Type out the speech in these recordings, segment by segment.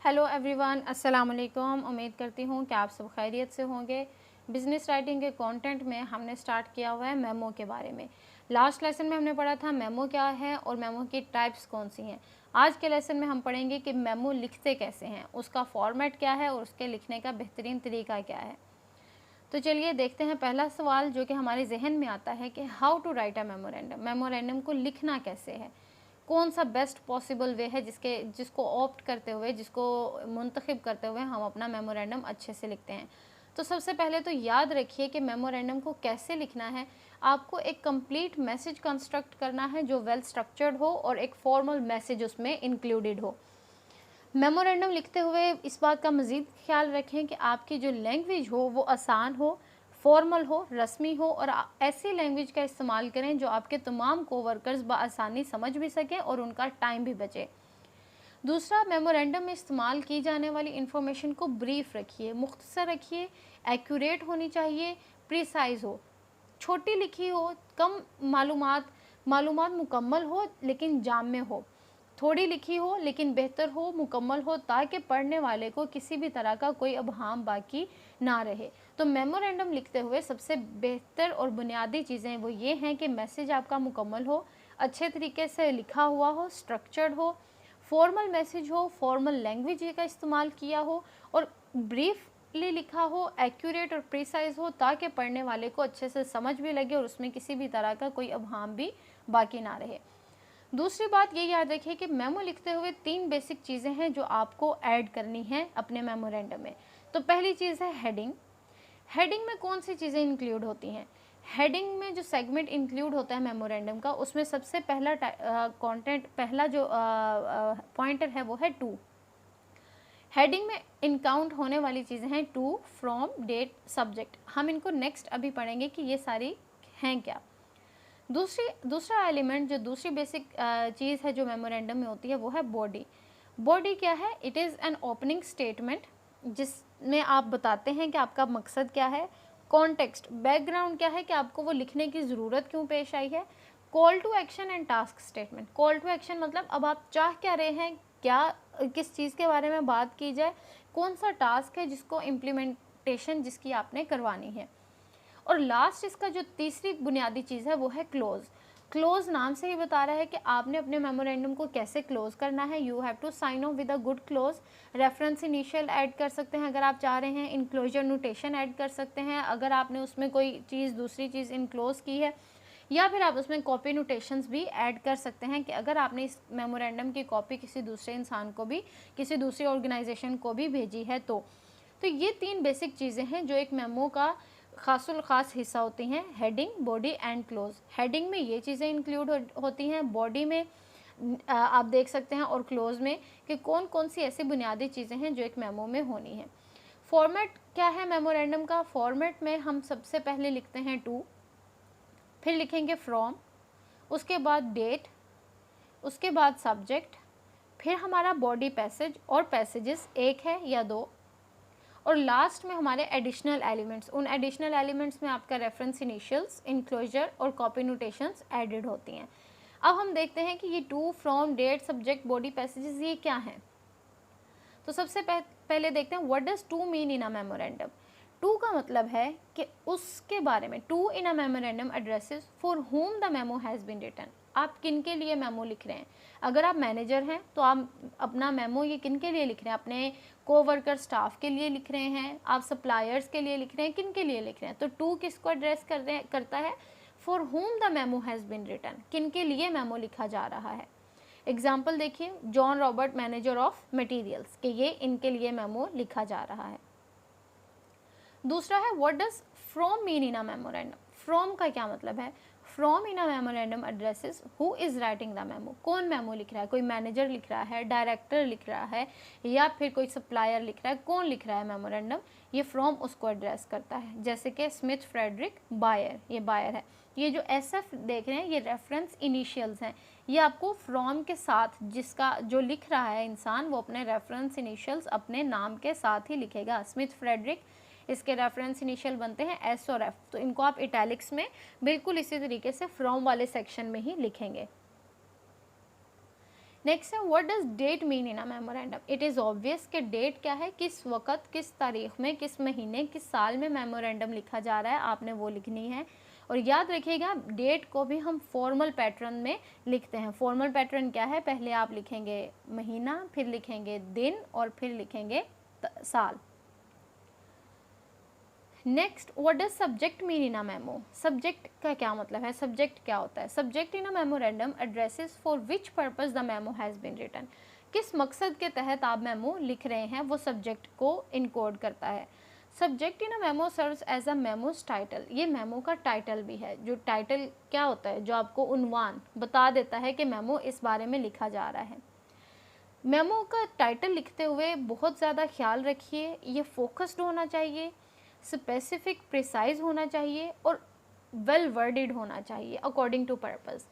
Hello everyone, अस्सलाम वालेकुम। उम्मीद करती हूँ कि आप सब खैरियत से होंगे। बिज़नेस राइटिंग के कंटेंट में हमने स्टार्ट किया हुआ है मेमो के बारे में। लास्ट लेसन में हमने पढ़ा था मेमो क्या है और मेमो की टाइप्स कौन सी हैं। आज के लेसन में हम पढ़ेंगे कि मेमो लिखते कैसे हैं, उसका फॉर्मेट क्या है और उसके लिखने का बेहतरीन तरीका क्या है। तो चलिए देखते हैं पहला सवाल जो कि हमारे जहन में आता है कि how to write a memorandum. Memorandum को लिखना कैसे है, कौन सा बेस्ट पॉसिबल वे है जिसको ऑप्ट करते हुए, जिसको मुंतखब करते हुए हम अपना मेमोरेंडम अच्छे से लिखते हैं। तो सबसे पहले तो याद रखिए कि मेमोरेंडम को कैसे लिखना है। आपको एक कंप्लीट मैसेज कंस्ट्रक्ट करना है जो वेल स्ट्रक्चर्ड हो और एक फॉर्मल मैसेज उसमें इंक्लूडेड हो। मेमोरेंडम लिखते हुए इस बात का मज़ीद ख्याल रखें कि आपकी जो लैंग्वेज हो वो आसान हो, फॉर्मल हो, रस्मी हो और ऐसी लैंग्वेज का इस्तेमाल करें जो आपके तमाम कोवर्कर्स बआसानी समझ भी सकें और उनका टाइम भी बचे। दूसरा, मेमोरेंडम में इस्तेमाल की जाने वाली इन्फॉर्मेशन को ब्रीफ रखिए, मुख्तसर रखिए, एक्यूरेट होनी चाहिए, प्रिसाइज हो, छोटी लिखी हो, कम मालूमात मुकम्मल हो लेकिन जामे हो, थोड़ी लिखी हो लेकिन बेहतर हो, मुकम्मल हो, ताकि पढ़ने वाले को किसी भी तरह का कोई अबहाम बाकी ना रहे। तो मेमोरेंडम लिखते हुए सबसे बेहतर और बुनियादी चीज़ें वो ये हैं कि मैसेज आपका मुकम्मल हो, अच्छे तरीके से लिखा हुआ हो, स्ट्रक्चर्ड हो, फॉर्मल मैसेज हो, फॉर्मल लैंग्वेज का इस्तेमाल किया हो और ब्रीफली लिखा हो, एक्यूरेट और प्रिसाइज हो, ताकि पढ़ने वाले को अच्छे से समझ भी लगे और उसमें किसी भी तरह का कोई अबहाम भी बाकी ना रहे। दूसरी बात ये याद रखिए कि मेमो लिखते हुए 3 बेसिक चीज़ें हैं जो आपको ऐड करनी है अपने मेमोरेंडम में। तो पहली चीज़ है हेडिंग। हेडिंग में कौन सी चीज़ें इंक्लूड होती हैं? हेडिंग में जो सेगमेंट इंक्लूड होता है मेमोरेंडम का, उसमें सबसे पहला कंटेंट, पहला जो पॉइंटर है वो है टू। हेडिंग में इनकाउंट होने वाली चीज़ें हैं टू, फ्रॉम, डेट, सब्जेक्ट। हम इनको नेक्स्ट अभी पढ़ेंगे कि ये सारी हैं क्या। दूसरा एलिमेंट, जो दूसरी बेसिक चीज़ है जो मेमोरेंडम में होती है वो है बॉडी। बॉडी क्या है? It is an opening statement जिसमें आप बताते हैं कि आपका मकसद क्या है। कॉन्टेक्स्ट, बैकग्राउंड क्या है कि आपको वो लिखने की ज़रूरत क्यों पेश आई है। Call to action and task statement. Call to action मतलब अब आप चाह क्या रहे हैं, क्या किस चीज़ के बारे में बात की जाए, कौन सा टास्क है जिसको इम्प्लीमेंटेशन जिसकी आपने करवानी है। और लास्ट इसका जो तीसरी बुनियादी चीज़ है वो है क्लोज। क्लोज नाम से ही बता रहा है कि आपने अपने मेमोरेंडम को कैसे क्लोज करना है। You have to sign off with a good close. Reference initial add कर सकते हैं अगर आप चाह रहे हैं, इनक्लोजर नोटेशन ऐड कर सकते हैं अगर आपने उसमें कोई चीज़, दूसरी चीज़ इनक्लोज की है, या फिर आप उसमें कॉपी नोटेशंस भी ऐड कर सकते हैं कि अगर आपने इस मेमोरेंडम की कॉपी किसी दूसरे इंसान को भी, किसी दूसरी ऑर्गेनाइजेशन को भी भेजी है तो ये 3 बेसिक चीज़ें हैं जो एक मेमो का ख़ासुल ख़ास हिस्सा होती हैं। Heading, body and close. Heading में ये चीज़ें इंक्लूड होती हैं, बॉडी में आप देख सकते हैं और क्लोज में कि कौन कौन सी ऐसी बुनियादी चीज़ें हैं जो एक मेमो में होनी है। फॉर्मेट क्या है मेमोरेंडम का? फॉर्मेट में हम सबसे पहले लिखते हैं टू, फिर लिखेंगे फ्रॉम, उसके बाद डेट, उसके बाद सब्जेक्ट, फिर हमारा बॉडी पैसेज और पैसेजेस एक है या दो, और लास्ट में हमारे एडिशनल एलिमेंट्स। उन एडिशनल एलिमेंट्स में आपका रेफरेंस इनिशियल्स, इनक्लोजर और कॉपी नोटेशंस एडेड होती हैं। अब हम देखते हैं कि ये to, from, date, subject, body, passages ये क्या हैं। तो सबसे पहले देखते हैं what does to mean in a memorandum. To का मतलब है कि उसके बारे में। To in a memorandum addresses for whom the memo has been written. आप किन के लिए मेमो लिख रहे हैं? अगर आप मैनेजर हैं तो आप अपना मेमो ये किन के लिए लिख रहे हैं? अपने कोवर्कर स्टाफ के लिए लिख रहे हैं, आप सप्लायर्स के लिए लिख रहे हैं, किन के लिए लिख रहे हैं? तो टू किसको एड्रेस करता है? For whom the memo has been written, किन के लिए मेमो लिखा जा रहा है। एग्जाम्पल देखिए, John Robert, manager of materials, कि ये इनके लिए मेमो लिखा जा रहा है। दूसरा है what does from mean in a memorandum. From का क्या मतलब है? From in a memorandum addresses who is writing the memo. कौन मेमो लिख रहा है? कोई मैनेजर लिख रहा है, डायरेक्टर लिख रहा है, या फिर कोई सप्लायर लिख रहा है? कौन लिख रहा है मेमोरेंडम? ये फ्रॉम उसको एड्रेस करता है। जैसे कि स्मिथ फ्रेडरिक बायर, ये बायर है। ये जो SF देख रहे हैं ये रेफरेंस इनिशियल्स हैं। ये आपको फ्रॉम के साथ, जिसका जो लिख रहा है इंसान वो अपने रेफरेंस इनिशियल्स अपने नाम के साथ ही लिखेगा। स्मिथ फ्रेडरिक, इसके रेफरेंस इनिशियल बनते हैं S और F, तो इनको आप इटैलिक्स में बिल्कुल इसी तरीके से फ्रॉम वाले सेक्शन में ही लिखेंगे। नेक्स्ट है what does that mean in a memorandum. It is obvious कि डेट क्या है, किस वक्त, किस तारीख में, किस महीने, किस साल में मेमोरेंडम लिखा जा रहा है, आपने वो लिखनी है। और याद रखिएगा डेट को भी हम फॉर्मल पैटर्न में लिखते हैं। फॉर्मल पैटर्न क्या है, पहले आप लिखेंगे महीना, फिर लिखेंगे दिन और फिर लिखेंगे साल। Next what does subject mean in a memo. Subject का क्या मतलब है, सब्जेक्ट क्या होता है। Subject in a memorandum addresses for which purpose the memo has been written. किस मकसद के तहत आप मेमो लिख रहे हैं वो सब्जेक्ट को इनकोड करता है। Subject in a memo serves as a memo's title. ये मेमो का टाइटल भी है। जो टाइटल क्या होता है, जो आपको उन्वान बता देता है कि मेमो इस बारे में लिखा जा रहा है। मेमो का टाइटल लिखते हुए बहुत ज़्यादा ख्याल रखिए, ये फोकस्ड होना चाहिए, स्पेसिफिक प्रिसाइज होना चाहिए और वेल वर्डेड होना चाहिए अकॉर्डिंग टू पर्पस।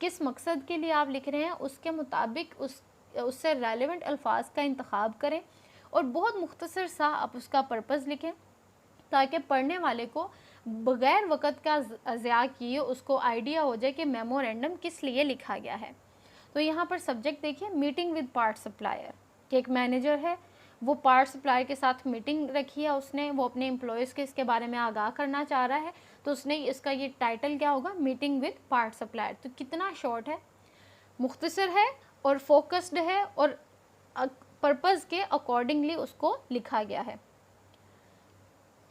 किस मकसद के लिए आप लिख रहे हैं उसके मुताबिक उससे रेलेवेंट अल्फाज का इंतखाब करें और बहुत मुख्तसर सा आप उसका पर्पस लिखें ताकि पढ़ने वाले को बग़ैर वक़्त का ज़िया किए उसको आइडिया हो जाए कि मेमोरेंडम किस लिए लिखा गया है। तो यहाँ पर सब्जेक्ट देखिए, मीटिंग विद पार्ट सप्लायर, कि एक मैनेजर है वो पार्ट सप्लायर के साथ मीटिंग रखी है उसने, वो अपने एम्प्लॉयज़ के इसके बारे में आगाह करना चाह रहा है, तो उसने इसका ये टाइटल क्या होगा, मीटिंग विद पार्ट सप्लायर। तो कितना शॉर्ट है, मुख्तसर है और फोकस्ड है और पर्पज़ के अकॉर्डिंगली उसको लिखा गया है।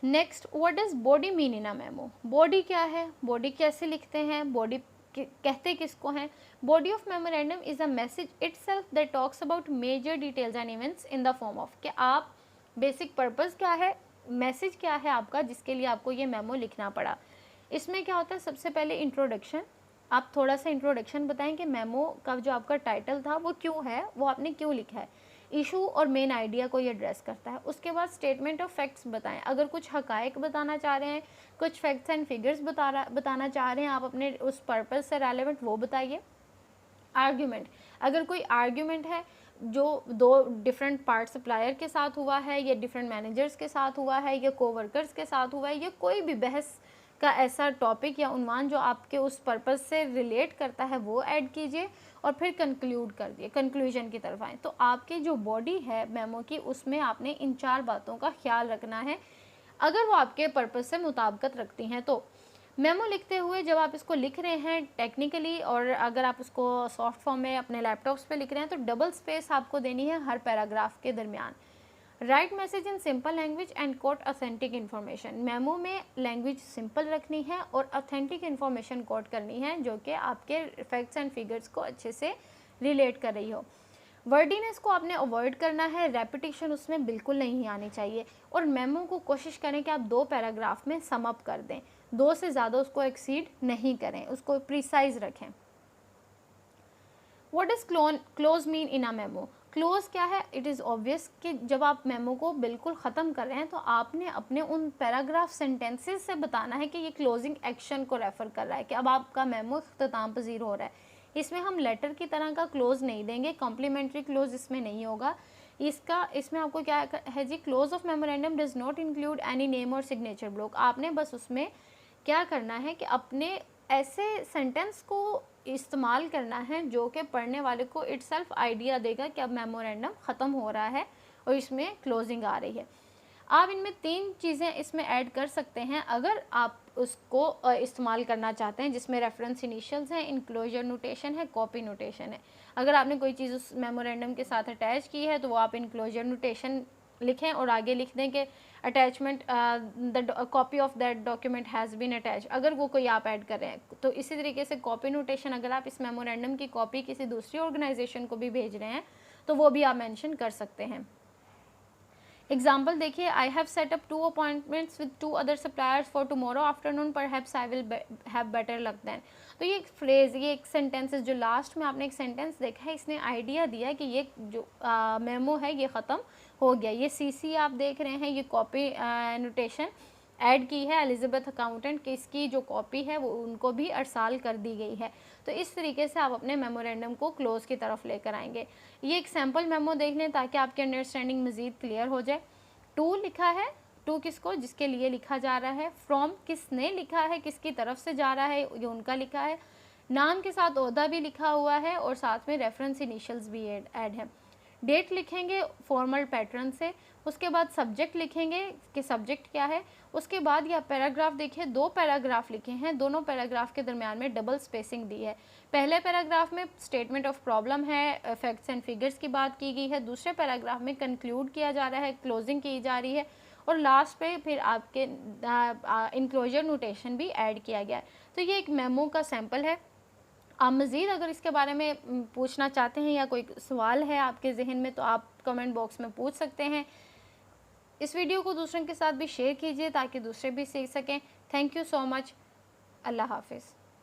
Next what does body mean in a memo. Body क्या है, बॉडी कैसे लिखते हैं, बॉडी कहते किसको हैं। Body of memorandum is a message itself that talks about major details and events in the form of, कि आप बेसिक पर्पस क्या है, मैसेज क्या है आपका जिसके लिए आपको ये मेमो लिखना पड़ा। इसमें क्या होता है, सबसे पहले इंट्रोडक्शन, आप थोड़ा सा इंट्रोडक्शन बताएं कि मेमो का जो आपका टाइटल था वो क्यों है, वो आपने क्यों लिखा है। इशू और मेन आइडिया को ये एड्रेस करता है। उसके बाद स्टेटमेंट ऑफ फैक्ट्स बताएं, अगर कुछ हकायक बताना चाह रहे हैं, कुछ फैक्ट्स एंड फिगर्स बताना चाह रहे हैं आप अपने उस पर्पस से रेलेवेंट, वो बताइए। आर्ग्यूमेंट, अगर कोई आर्ग्यूमेंट है जो दो डिफरेंट पार्ट सप्लायर के साथ हुआ है या डिफरेंट मैनेजर्स के साथ हुआ है या कोवर्कर्स के साथ हुआ है या कोई भी बहस का ऐसा टॉपिक या उन्वान जो आपके उस पर्पस से रिलेट करता है वो ऐड कीजिए और फिर कंक्लूड कर दिए, कंक्लूजन की तरफ आए। तो आपकी जो बॉडी है मेमो की उसमें आपने इन 4 बातों का ख्याल रखना है, अगर वो आपके पर्पस से मुताबिकत रखती हैं। तो मेमो लिखते हुए जब आप इसको लिख रहे हैं टेक्निकली, और अगर आप उसको सॉफ्ट फॉर्म में अपने लैपटॉप्स पे लिख रहे हैं तो डबल स्पेस आपको देनी है हर पैराग्राफ के दरमियान। Write message in simple language and quote authentic information. Memo में लैंग्वेज सिंपल रखनी है और ऑथेंटिक इन्फॉर्मेशन कोट करनी है जो कि आपके फैक्ट्स एंड फिगर्स को अच्छे से रिलेट कर रही हो। वर्डीनेस को आपने अवॉइड करना है, रेपिटेशन उसमें बिल्कुल नहीं आनी चाहिए। और मेमो को कोशिश करें कि आप 2 पैराग्राफ में सम अप कर दें, 2 से ज़्यादा उसको एक्सीड नहीं करें, उसको प्रिसाइज रखें। What is close mean in a memo. Close क्या है, इट इज़ ऑब्वियस कि जब आप मेमो को बिल्कुल ख़त्म कर रहे हैं तो आपने अपने उन पैराग्राफ सेंटेंसेस से बताना है कि ये क्लोजिंग एक्शन को रेफ़र कर रहा है, कि अब आपका मेमो इख्तिताम पजीर हो रहा है। इसमें हम लेटर की तरह का क्लोज नहीं देंगे, कॉम्प्लीमेंट्री क्लोज इसमें नहीं होगा। इसमें आपको क्या है जी, close of memorandum does not include any name or signature block. आपने बस उसमें क्या करना है कि अपने ऐसे सेंटेंस को इस्तेमाल करना है जो कि पढ़ने वाले को इटसेल्फ आइडिया देगा कि अब मेमोरेंडम ख़त्म हो रहा है और इसमें क्लोजिंग आ रही है। आप इनमें 3 चीज़ें इसमें ऐड कर सकते हैं अगर आप उसको इस्तेमाल करना चाहते हैं, जिसमें रेफरेंस इनिशियल्स हैं, इनक्लोजर नोटेशन है, कॉपी नोटेशन है। अगर आपने कोई चीज़ उस मेमोरेंडम के साथ अटैच की है तो वो आप इनक्लोजर नोटेशन लिखें और आगे लिख दें कि attachment the copy of that document has been attach, अगर वो कोई आप ऐड कर रहे हैं। तो इसी तरीके से कॉपी नोटेशन, अगर आप इस मेमोरेंडम की कॉपी किसी दूसरी ऑर्गेनाइजेशन को भी भेज रहे हैं तो वो भी आप मेंशन कर सकते हैं। एग्जाम्पल देखिए, I have set up 2 appointments with 2 other suppliers for tomorrow afternoon, perhaps I will have better luck then. तो ये एक फ्रेज़, ये एक सेंटेंस जो लास्ट में आपने एक सेंटेंस देखा है, इसने आइडिया दिया कि ये जो मेमो है ये ख़त्म हो गया। ये सीसी आप देख रहे हैं, ये कॉपी नोटेशन ऐड की है एलिज़ाबेथ अकाउंटेंट की, इसकी जो कॉपी है वो उनको भी अरसाल कर दी गई है। तो इस तरीके से आप अपने मेमोरेंडम को क्लोज़ की तरफ लेकर आएंगे। ये एक सैम्पल मेमो देख लें ताकि आपकी अंडरस्टैंडिंग मज़ीद क्लियर हो जाए। टू लिखा है, टू किसको, जिसके लिए लिखा जा रहा है। फ्रॉम किसने लिखा है, किसकी तरफ से जा रहा है, ये उनका लिखा है। नाम के साथ ओहदा भी लिखा हुआ है और साथ में रेफरेंस इनिशियल्स भी ऐड है। डेट लिखेंगे फॉर्मल पैटर्न से, उसके बाद सब्जेक्ट लिखेंगे कि सब्जेक्ट क्या है। उसके बाद यह पैराग्राफ देखिए, 2 पैराग्राफ लिखे हैं, दोनों पैराग्राफ के दरमियान में डबल स्पेसिंग दी है। पहले पैराग्राफ में स्टेटमेंट ऑफ प्रॉब्लम है, फैक्ट्स एंड फिगर्स की बात की गई है, दूसरे पैराग्राफ में कंक्लूड किया जा रहा है, क्लोजिंग की जा रही है, और लास्ट पे फिर आपके इनक्लोजर नोटेशन भी ऐड किया गया है। तो ये एक मेमो का सैम्पल है। आप मज़ीद अगर इसके बारे में पूछना चाहते हैं या कोई सवाल है आपके जहन में तो आप कमेंट बॉक्स में पूछ सकते हैं। इस वीडियो को दूसरों के साथ भी शेयर कीजिए ताकि दूसरे भी सीख सकें। Thank you so much. अल्लाह हाफिज़।